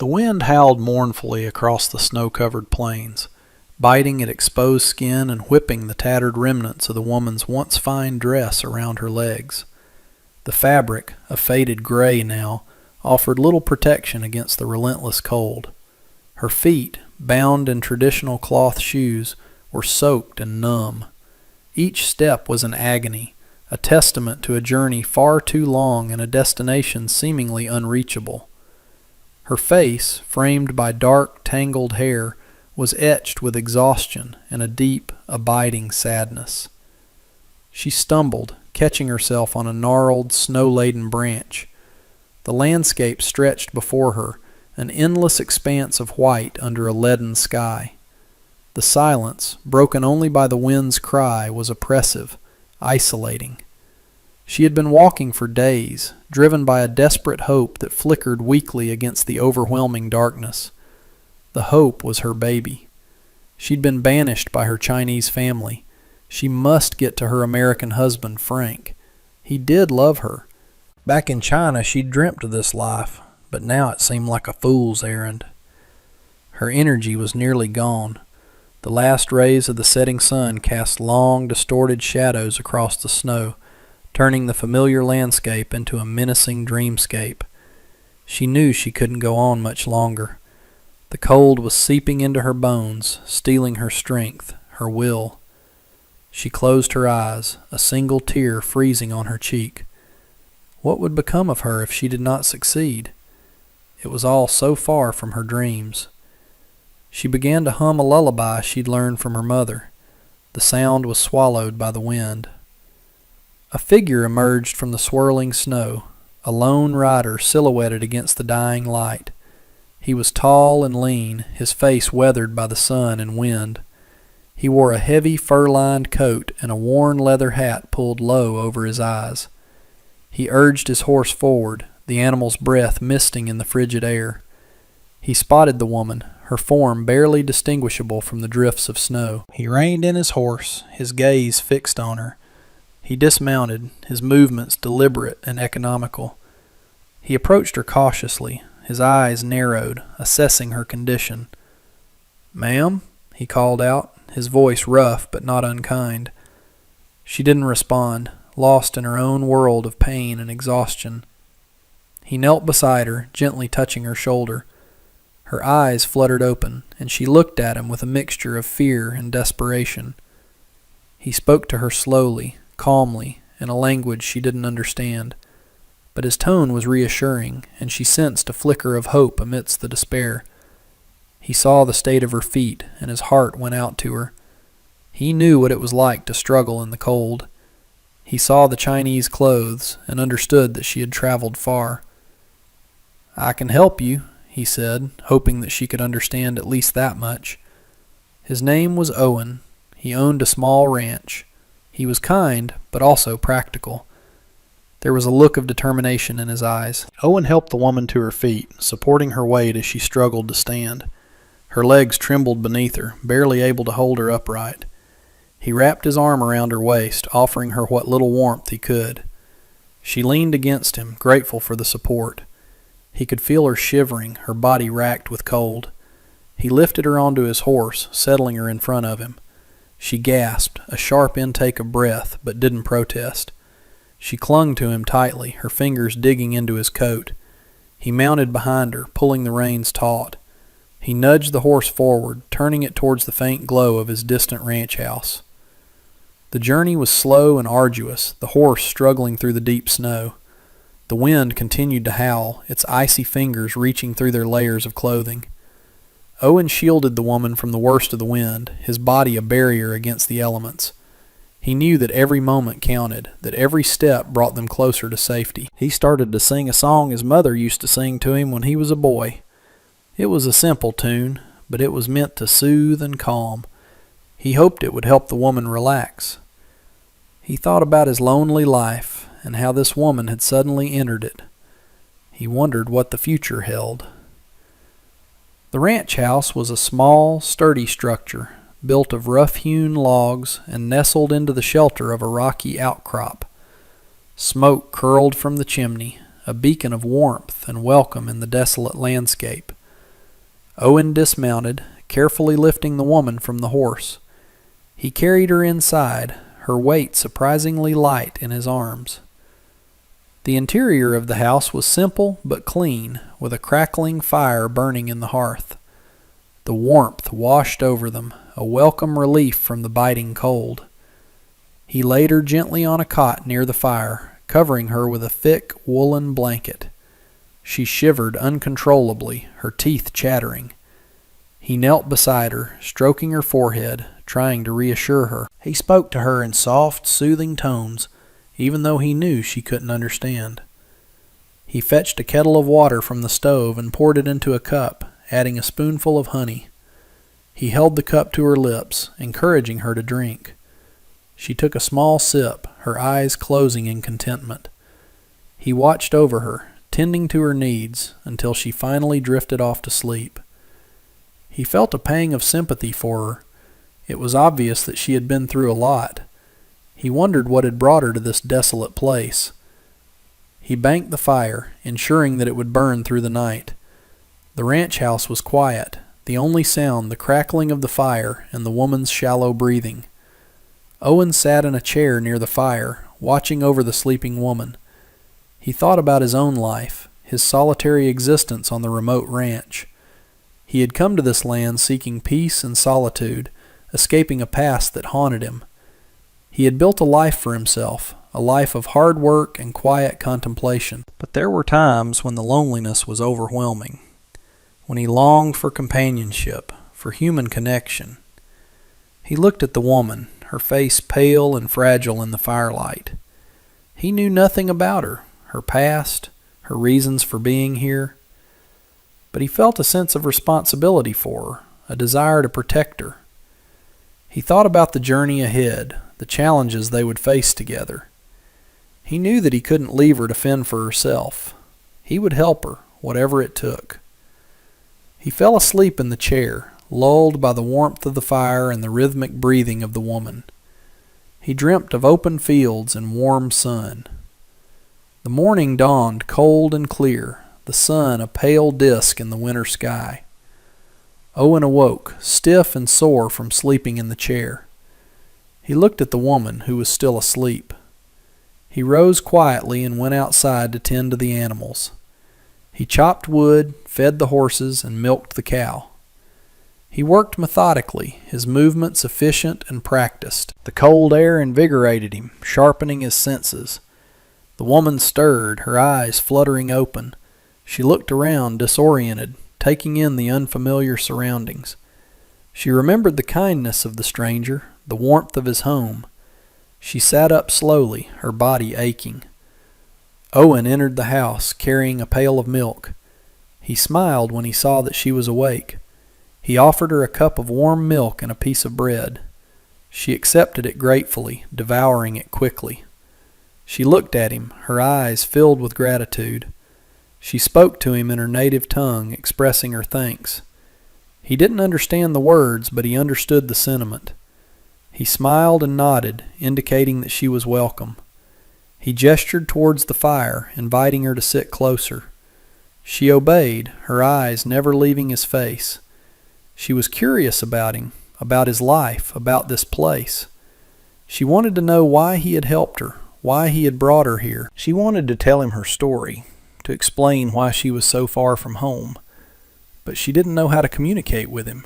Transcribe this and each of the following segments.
The wind howled mournfully across the snow-covered plains, biting at exposed skin and whipping the tattered remnants of the woman's once fine dress around her legs. The fabric, a faded gray now, offered little protection against the relentless cold. Her feet, bound in traditional cloth shoes, were soaked and numb. Each step was an agony, a testament to a journey far too long and a destination seemingly unreachable. Her face, framed by dark, tangled hair, was etched with exhaustion and a deep, abiding sadness. She stumbled, catching herself on a gnarled, snow-laden branch. The landscape stretched before her, an endless expanse of white under a leaden sky. The silence, broken only by the wind's cry, was oppressive, isolating. She had been walking for days, driven by a desperate hope that flickered weakly against the overwhelming darkness. The hope was her baby. She'd been banished by her Chinese family. She must get to her American husband, Frank. He did love her. Back in China, she'd dreamt of this life, but now it seemed like a fool's errand. Her energy was nearly gone. The last rays of the setting sun cast long, distorted shadows across the snow, turning the familiar landscape into a menacing dreamscape. She knew she couldn't go on much longer. The cold was seeping into her bones, stealing her strength, her will. She closed her eyes, a single tear freezing on her cheek. What would become of her if she did not succeed? It was all so far from her dreams. She began to hum a lullaby she'd learned from her mother. The sound was swallowed by the wind. A figure emerged from the swirling snow, a lone rider silhouetted against the dying light. He was tall and lean, his face weathered by the sun and wind. He wore a heavy fur-lined coat and a worn leather hat pulled low over his eyes. He urged his horse forward, the animal's breath misting in the frigid air. He spotted the woman, her form barely distinguishable from the drifts of snow. He reined in his horse, his gaze fixed on her. He dismounted, his movements deliberate and economical. He approached her cautiously, his eyes narrowed, assessing her condition. "Ma'am?" he called out, his voice rough but not unkind. She didn't respond, lost in her own world of pain and exhaustion. He knelt beside her, gently touching her shoulder. Her eyes fluttered open, and she looked at him with a mixture of fear and desperation. He spoke to her slowly, calmly, in a language she didn't understand, but his tone was reassuring, and she sensed a flicker of hope amidst the despair. He saw the state of her feet, and his heart went out to her. He knew what it was like to struggle in the cold. He saw the Chinese clothes, and understood that she had traveled far. "I can help you," he said, hoping that she could understand at least that much. His name was Owen. He owned a small ranch. He was kind, but also practical. There was a look of determination in his eyes. Owen helped the woman to her feet, supporting her weight as she struggled to stand. Her legs trembled beneath her, barely able to hold her upright. He wrapped his arm around her waist, offering her what little warmth he could. She leaned against him, grateful for the support. He could feel her shivering, her body racked with cold. He lifted her onto his horse, settling her in front of him. She gasped, a sharp intake of breath, but didn't protest. She clung to him tightly, her fingers digging into his coat. He mounted behind her, pulling the reins taut. He nudged the horse forward, turning it towards the faint glow of his distant ranch house. The journey was slow and arduous, the horse struggling through the deep snow. The wind continued to howl, its icy fingers reaching through their layers of clothing. Owen shielded the woman from the worst of the wind, his body a barrier against the elements. He knew that every moment counted, that every step brought them closer to safety. He started to sing a song his mother used to sing to him when he was a boy. It was a simple tune, but it was meant to soothe and calm. He hoped it would help the woman relax. He thought about his lonely life and how this woman had suddenly entered it. He wondered what the future held. The ranch house was a small, sturdy structure, built of rough-hewn logs and nestled into the shelter of a rocky outcrop. Smoke curled from the chimney, a beacon of warmth and welcome in the desolate landscape. Owen dismounted, carefully lifting the woman from the horse. He carried her inside, her weight surprisingly light in his arms. The interior of the house was simple but clean, with a crackling fire burning in the hearth. The warmth washed over them, a welcome relief from the biting cold. He laid her gently on a cot near the fire, covering her with a thick woolen blanket. She shivered uncontrollably, her teeth chattering. He knelt beside her, stroking her forehead, trying to reassure her. He spoke to her in soft, soothing tones, even though he knew she couldn't understand. He fetched a kettle of water from the stove and poured it into a cup, adding a spoonful of honey. He held the cup to her lips, encouraging her to drink. She took a small sip, her eyes closing in contentment. He watched over her, tending to her needs, until she finally drifted off to sleep. He felt a pang of sympathy for her. It was obvious that she had been through a lot. He wondered what had brought her to this desolate place. He banked the fire, ensuring that it would burn through the night. The ranch house was quiet, the only sound the crackling of the fire and the woman's shallow breathing. Owen sat in a chair near the fire, watching over the sleeping woman. He thought about his own life, his solitary existence on the remote ranch. He had come to this land seeking peace and solitude, escaping a past that haunted him. He had built a life for himself, a life of hard work and quiet contemplation. But there were times when the loneliness was overwhelming, when he longed for companionship, for human connection. He looked at the woman, her face pale and fragile in the firelight. He knew nothing about her, her past, her reasons for being here. But he felt a sense of responsibility for her, a desire to protect her. He thought about the journey ahead, the challenges they would face together. He knew that he couldn't leave her to fend for herself. He would help her, whatever it took. He fell asleep in the chair, lulled by the warmth of the fire and the rhythmic breathing of the woman. He dreamt of open fields and warm sun. The morning dawned cold and clear, the sun a pale disk in the winter sky. Owen awoke, stiff and sore from sleeping in the chair. He looked at the woman, who was still asleep. He rose quietly and went outside to tend to the animals. He chopped wood, fed the horses, and milked the cow. He worked methodically, his movements efficient and practiced. The cold air invigorated him, sharpening his senses. The woman stirred, her eyes fluttering open. She looked around, disoriented, taking in the unfamiliar surroundings. She remembered the kindness of the stranger, the warmth of his home. She sat up slowly, her body aching. Owen entered the house, carrying a pail of milk. He smiled when he saw that she was awake. He offered her a cup of warm milk and a piece of bread. She accepted it gratefully, devouring it quickly. She looked at him, her eyes filled with gratitude. She spoke to him in her native tongue, expressing her thanks. He didn't understand the words, but he understood the sentiment. He smiled and nodded, indicating that she was welcome. He gestured towards the fire, inviting her to sit closer. She obeyed, her eyes never leaving his face. She was curious about him, about his life, about this place. She wanted to know why he had helped her, why he had brought her here. She wanted to tell him her story, to explain why she was so far from home, but she didn't know how to communicate with him.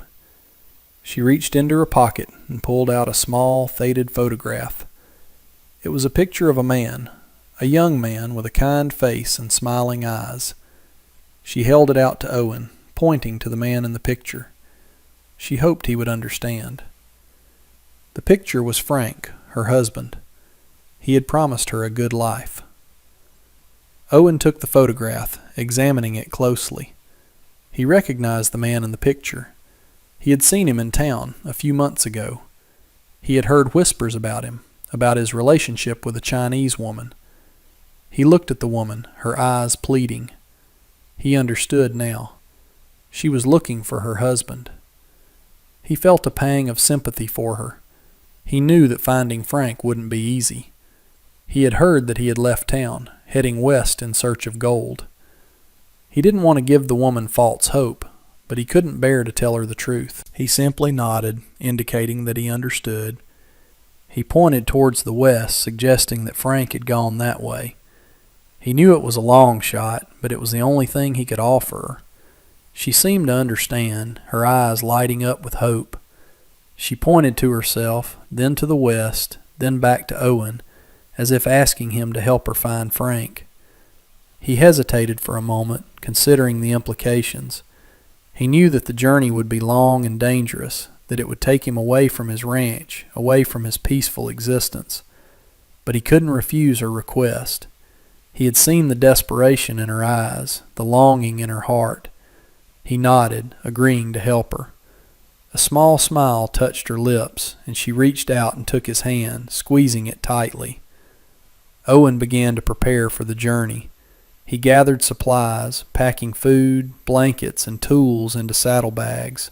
She reached into her pocket and pulled out a small, faded photograph. It was a picture of a young man with a kind face and smiling eyes. She held it out to Owen, pointing to the man in the picture. She hoped he would understand. The picture was Frank, her husband. He had promised her a good life. Owen took the photograph, examining it closely. He recognized the man in the picture. He had seen him in town a few months ago. He had heard whispers about him, about his relationship with a Chinese woman. He looked at the woman, her eyes pleading. He understood now. She was looking for her husband. He felt a pang of sympathy for her. He knew that finding Frank wouldn't be easy. He had heard that he had left town, heading west in search of gold. He didn't want to give the woman false hope, but he couldn't bear to tell her the truth. He simply nodded, indicating that he understood. He pointed towards the west, suggesting that Frank had gone that way. He knew it was a long shot, but it was the only thing he could offer her. She seemed to understand, her eyes lighting up with hope. She pointed to herself, then to the west, then back to Owen, as if asking him to help her find Frank. He hesitated for a moment, considering the implications. He knew that the journey would be long and dangerous, that it would take him away from his ranch, away from his peaceful existence. But he couldn't refuse her request. He had seen the desperation in her eyes, the longing in her heart. He nodded, agreeing to help her. A small smile touched her lips, and she reached out and took his hand, squeezing it tightly. Owen began to prepare for the journey. He gathered supplies, packing food, blankets, and tools into saddlebags.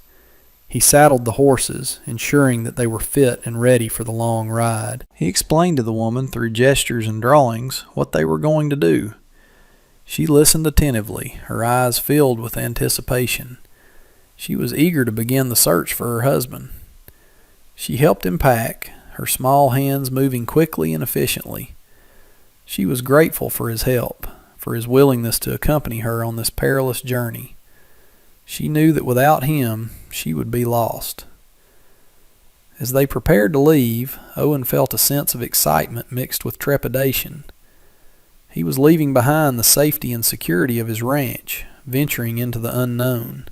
He saddled the horses, ensuring that they were fit and ready for the long ride. He explained to the woman through gestures and drawings what they were going to do. She listened attentively, her eyes filled with anticipation. She was eager to begin the search for her husband. She helped him pack, her small hands moving quickly and efficiently. She was grateful for his help, for his willingness to accompany her on this perilous journey. She knew that without him, she would be lost. As they prepared to leave, Owen felt a sense of excitement mixed with trepidation. He was leaving behind the safety and security of his ranch, venturing into the unknown.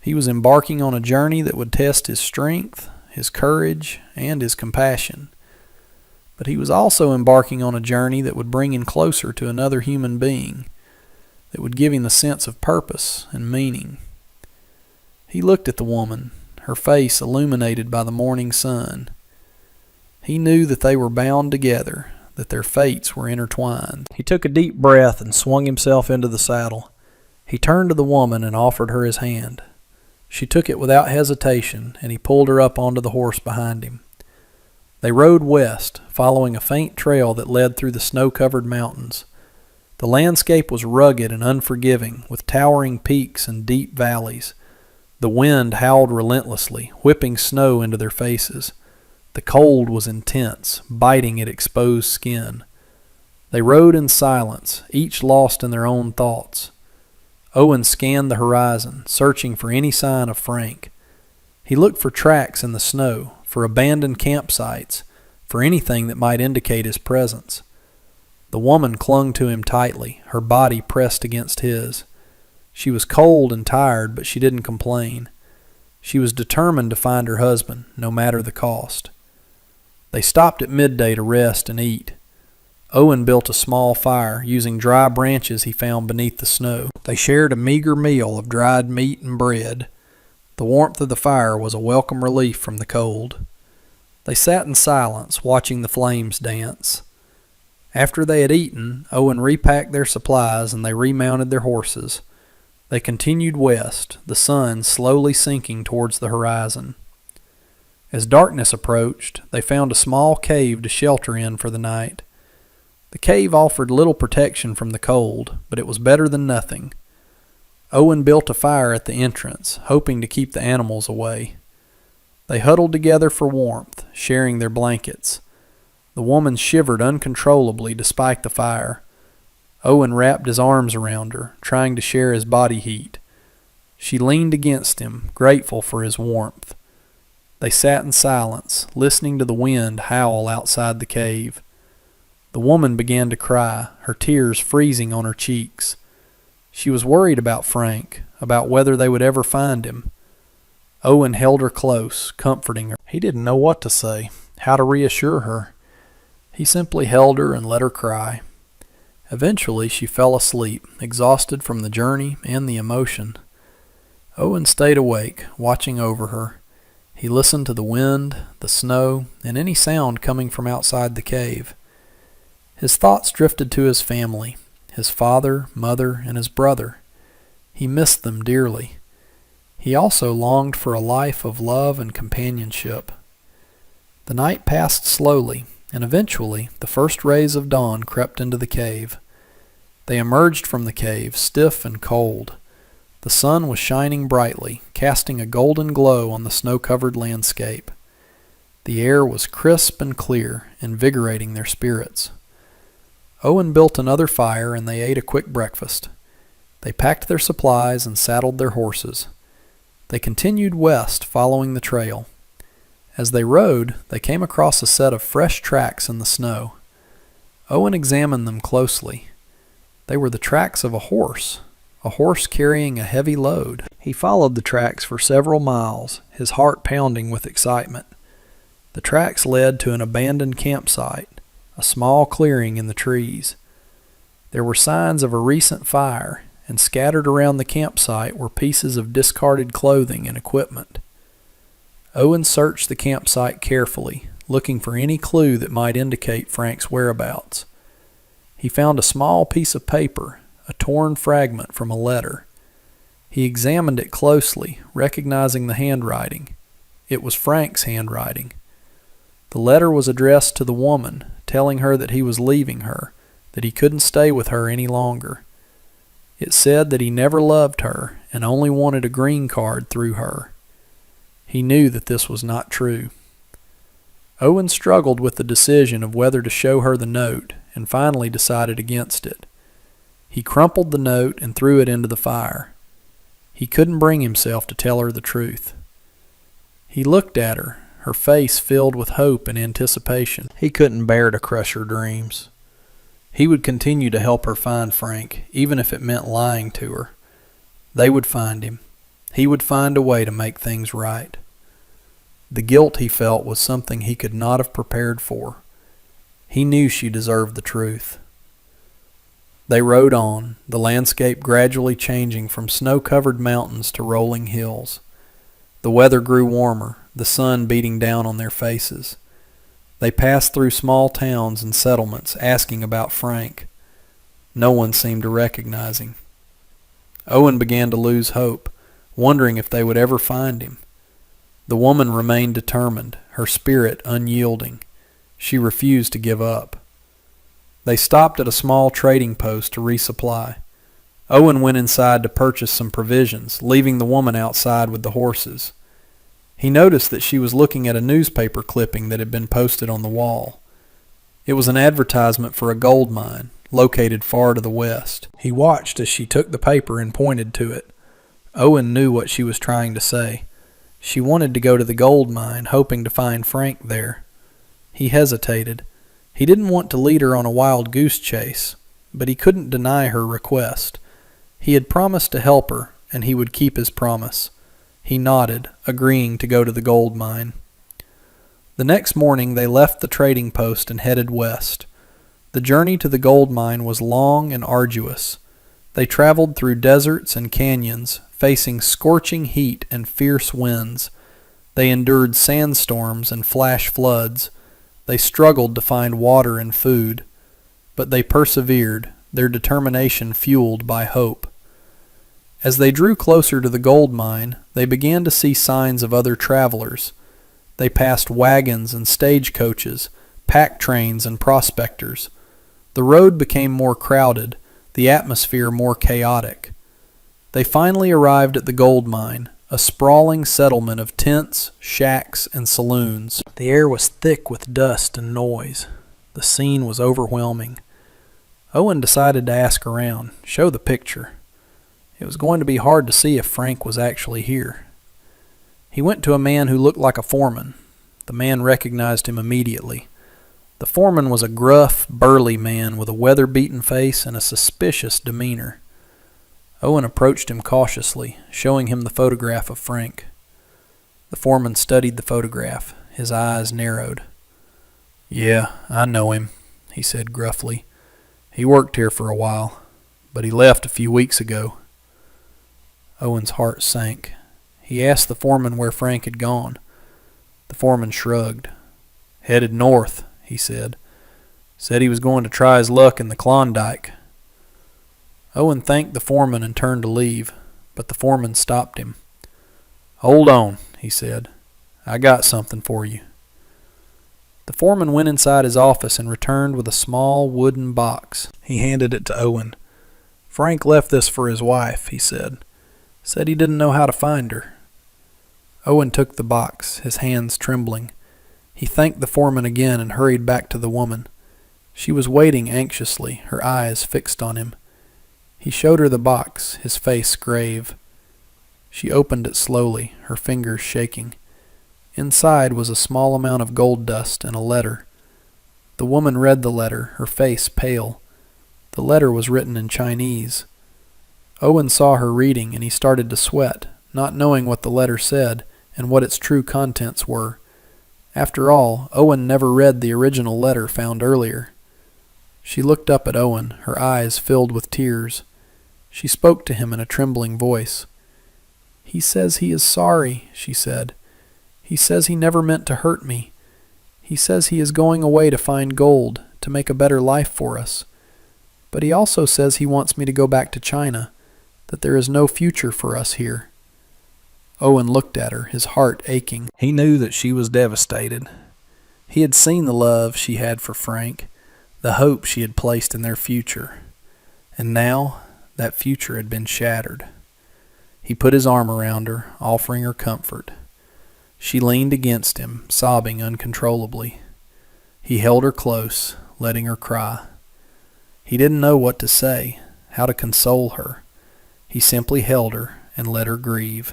He was embarking on a journey that would test his strength, his courage, and his compassion. But he was also embarking on a journey that would bring him closer to another human being, that would give him a sense of purpose and meaning. He looked at the woman, her face illuminated by the morning sun. He knew that they were bound together, that their fates were intertwined. He took a deep breath and swung himself into the saddle. He turned to the woman and offered her his hand. She took it without hesitation, and he pulled her up onto the horse behind him. They rode west, following a faint trail that led through the snow-covered mountains. The landscape was rugged and unforgiving, with towering peaks and deep valleys. The wind howled relentlessly, whipping snow into their faces. The cold was intense, biting at exposed skin. They rode in silence, each lost in their own thoughts. Owen scanned the horizon, searching for any sign of Frank. He looked for tracks in the snow, for abandoned campsites, for anything that might indicate his presence. The woman clung to him tightly, her body pressed against his. She was cold and tired, but she didn't complain. She was determined to find her husband, no matter the cost. They stopped at midday to rest and eat. Owen built a small fire, using dry branches he found beneath the snow. They shared a meager meal of dried meat and bread. The warmth of the fire was a welcome relief from the cold. They sat in silence, watching the flames dance. After they had eaten, Owen repacked their supplies and they remounted their horses. They continued west, the sun slowly sinking towards the horizon. As darkness approached, they found a small cave to shelter in for the night. The cave offered little protection from the cold, but it was better than nothing. Owen built a fire at the entrance, hoping to keep the animals away. They huddled together for warmth, sharing their blankets. The woman shivered uncontrollably despite the fire. Owen wrapped his arms around her, trying to share his body heat. She leaned against him, grateful for his warmth. They sat in silence, listening to the wind howl outside the cave. The woman began to cry, her tears freezing on her cheeks. She was worried about Frank, about whether they would ever find him. Owen held her close, comforting her. He didn't know what to say, how to reassure her. He simply held her and let her cry. Eventually she fell asleep, exhausted from the journey and the emotion. Owen stayed awake, watching over her. He listened to the wind, the snow, and any sound coming from outside the cave. His thoughts drifted to his family, his father, mother, and his brother. He missed them dearly. He also longed for a life of love and companionship. The night passed slowly, and eventually the first rays of dawn crept into the cave. They emerged from the cave, stiff and cold. The sun was shining brightly, casting a golden glow on the snow-covered landscape. The air was crisp and clear, invigorating their spirits. Owen built another fire and they ate a quick breakfast. They packed their supplies and saddled their horses. They continued west, following the trail. As they rode, they came across a set of fresh tracks in the snow. Owen examined them closely. They were the tracks of a horse carrying a heavy load. He followed the tracks for several miles, his heart pounding with excitement. The tracks led to an abandoned campsite, a small clearing in the trees. There were signs of a recent fire, and scattered around the campsite were pieces of discarded clothing and equipment. Owen searched the campsite carefully, looking for any clue that might indicate Frank's whereabouts. He found a small piece of paper, a torn fragment from a letter. He examined it closely, recognizing the handwriting. It was Frank's handwriting. The letter was addressed to the woman, telling her that he was leaving her, that he couldn't stay with her any longer. It said that he never loved her and only wanted a green card through her. He knew that this was not true. Owen struggled with the decision of whether to show her the note and finally decided against it. He crumpled the note and threw it into the fire. He couldn't bring himself to tell her the truth. He looked at her, her face filled with hope and anticipation. He couldn't bear to crush her dreams. He would continue to help her find Frank, even if it meant lying to her. They would find him. He would find a way to make things right. The guilt he felt was something he could not have prepared for. He knew she deserved the truth. They rode on, the landscape gradually changing from snow-covered mountains to rolling hills. The weather grew warmer, the sun beating down on their faces. They passed through small towns and settlements, asking about Frank. No one seemed to recognize him. Owen began to lose hope, wondering if they would ever find him. The woman remained determined, her spirit unyielding. She refused to give up. They stopped at a small trading post to resupply. Owen went inside to purchase some provisions, leaving the woman outside with the horses. He noticed that she was looking at a newspaper clipping that had been posted on the wall. It was an advertisement for a gold mine, located far to the west. He watched as she took the paper and pointed to it. Owen knew what she was trying to say. She wanted to go to the gold mine, hoping to find Frank there. He hesitated. He didn't want to lead her on a wild goose chase, but he couldn't deny her request. He had promised to help her, and he would keep his promise. He nodded, agreeing to go to the gold mine. The next morning they left the trading post and headed west. The journey to the gold mine was long and arduous. They traveled through deserts and canyons, facing scorching heat and fierce winds. They endured sandstorms and flash floods. They struggled to find water and food, but they persevered, their determination fueled by hope. As they drew closer to the gold mine, they began to see signs of other travelers. They passed wagons and stagecoaches, pack trains and prospectors. The road became more crowded, the atmosphere more chaotic. They finally arrived at the gold mine, a sprawling settlement of tents, shacks, and saloons. The air was thick with dust and noise. The scene was overwhelming. Owen decided to ask around, show the picture. It was going to be hard to see if Frank was actually here. He went to a man who looked like a foreman. The man recognized him immediately. The foreman was a gruff, burly man with a weather-beaten face and a suspicious demeanor. Owen approached him cautiously, showing him the photograph of Frank. The foreman studied the photograph. His eyes narrowed. "Yeah, I know him," he said gruffly. "He worked here for a while, but he left a few weeks ago." Owen's heart sank. He asked the foreman where Frank had gone. The foreman shrugged. "Headed north," he said. "Said he was going to try his luck in the Klondike." Owen thanked the foreman and turned to leave, but the foreman stopped him. "Hold on," he said. "I got something for you." The foreman went inside his office and returned with a small wooden box. He handed it to Owen. "Frank left this for his wife," he said. Said he didn't know how to find her. Owen took the box, his hands trembling. He thanked the foreman again and hurried back to the woman. She was waiting anxiously, her eyes fixed on him. He showed her the box, his face grave. She opened it slowly, her fingers shaking. Inside was a small amount of gold dust and a letter. The woman read the letter, her face pale. The letter was written in Chinese. Owen saw her reading, and he started to sweat, not knowing what the letter said and what its true contents were. After all, Owen never read the original letter found earlier. She looked up at Owen, her eyes filled with tears. She spoke to him in a trembling voice. "He says he is sorry," she said. "He says he never meant to hurt me. He says he is going away to find gold, to make a better life for us. But he also says he wants me to go back to China, that there is no future for us here." Owen looked at her, his heart aching. He knew that she was devastated. He had seen the love she had for Frank, the hope she had placed in their future. And now, that future had been shattered. He put his arm around her, offering her comfort. She leaned against him, sobbing uncontrollably. He held her close, letting her cry. He didn't know what to say, how to console her. He simply held her and let her grieve.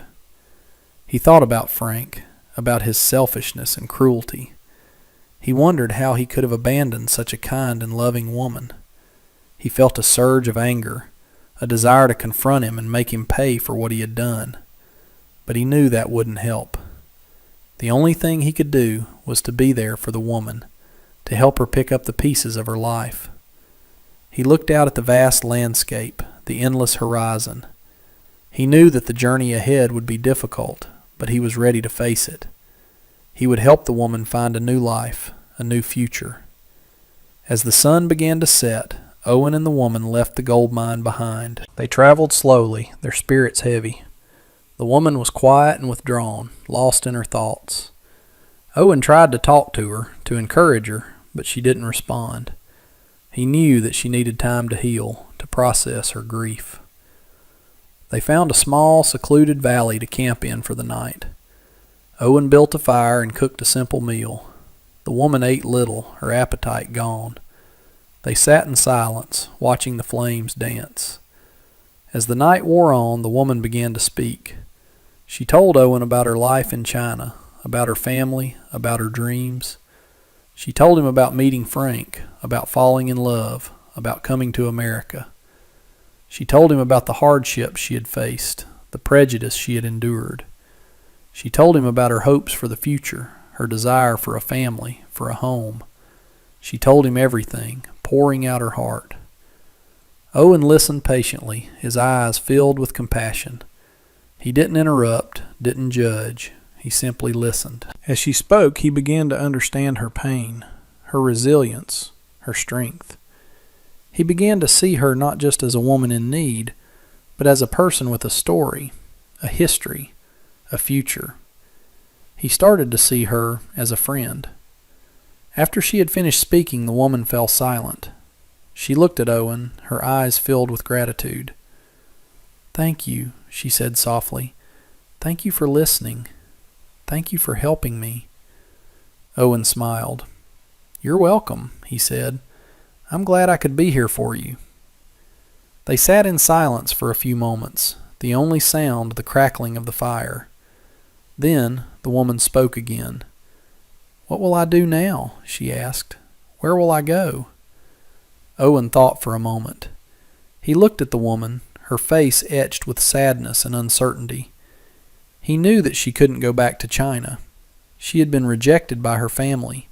He thought about Frank, about his selfishness and cruelty. He wondered how he could have abandoned such a kind and loving woman. He felt a surge of anger, a desire to confront him and make him pay for what he had done. But he knew that wouldn't help. The only thing he could do was to be there for the woman, to help her pick up the pieces of her life. He looked out at the vast landscape, the endless horizon. He knew that the journey ahead would be difficult, but he was ready to face it. He would help the woman find a new life, a new future. As the sun began to set, Owen and the woman left the gold mine behind. They traveled slowly, their spirits heavy. The woman was quiet and withdrawn, lost in her thoughts. Owen tried to talk to her, to encourage her, but she didn't respond. He knew that she needed time to heal, to process her grief. They found a small, secluded valley to camp in for the night. Owen built a fire and cooked a simple meal. The woman ate little, her appetite gone. They sat in silence, watching the flames dance. As the night wore on, the woman began to speak. She told Owen about her life in China, about her family, about her dreams. She told him about meeting Frank, about falling in love, about coming to America. She told him about the hardships she had faced, the prejudice she had endured. She told him about her hopes for the future, her desire for a family, for a home. She told him everything, pouring out her heart. Owen listened patiently, his eyes filled with compassion. He didn't interrupt, didn't judge. He simply listened. As she spoke, he began to understand her pain, her resilience, her strength. He began to see her not just as a woman in need, but as a person with a story, a history, a future. He started to see her as a friend. After she had finished speaking, the woman fell silent. She looked at Owen, her eyes filled with gratitude. "Thank you," she said softly. "Thank you for listening. Thank you for helping me." Owen smiled. "You're welcome," he said. "I'm glad I could be here for you." They sat in silence for a few moments, the only sound the crackling of the fire. Then the woman spoke again. "What will I do now?" she asked. "Where will I go?" Owen thought for a moment. He looked at the woman, her face etched with sadness and uncertainty. He knew that she couldn't go back to China. She had been rejected by her family,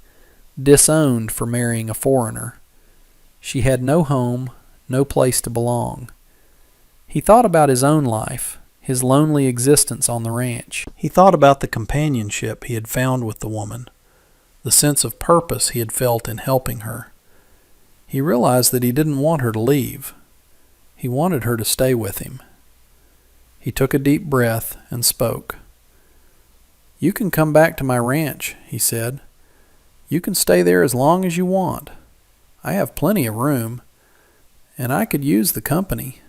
disowned for marrying a foreigner. She had no home, no place to belong. He thought about his own life, his lonely existence on the ranch. He thought about the companionship he had found with the woman, the sense of purpose he had felt in helping her. He realized that he didn't want her to leave. He wanted her to stay with him. He took a deep breath and spoke. "You can come back to my ranch," he said. "You can stay there as long as you want. I have plenty of room, and I could use the company."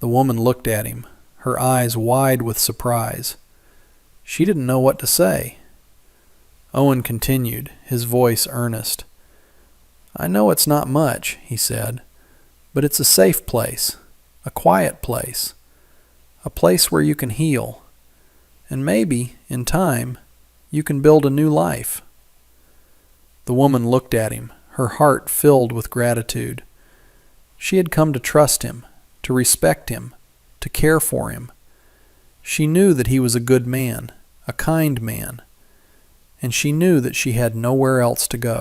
The woman looked at him, her eyes wide with surprise. She didn't know what to say. Owen continued, his voice earnest. "I know it's not much," he said, "but it's a safe place, a quiet place, a place where you can heal, and maybe, in time, you can build a new life." The woman looked at him, her heart filled with gratitude. She had come to trust him, to respect him, to care for him. She knew that he was a good man, a kind man, and she knew that she had nowhere else to go.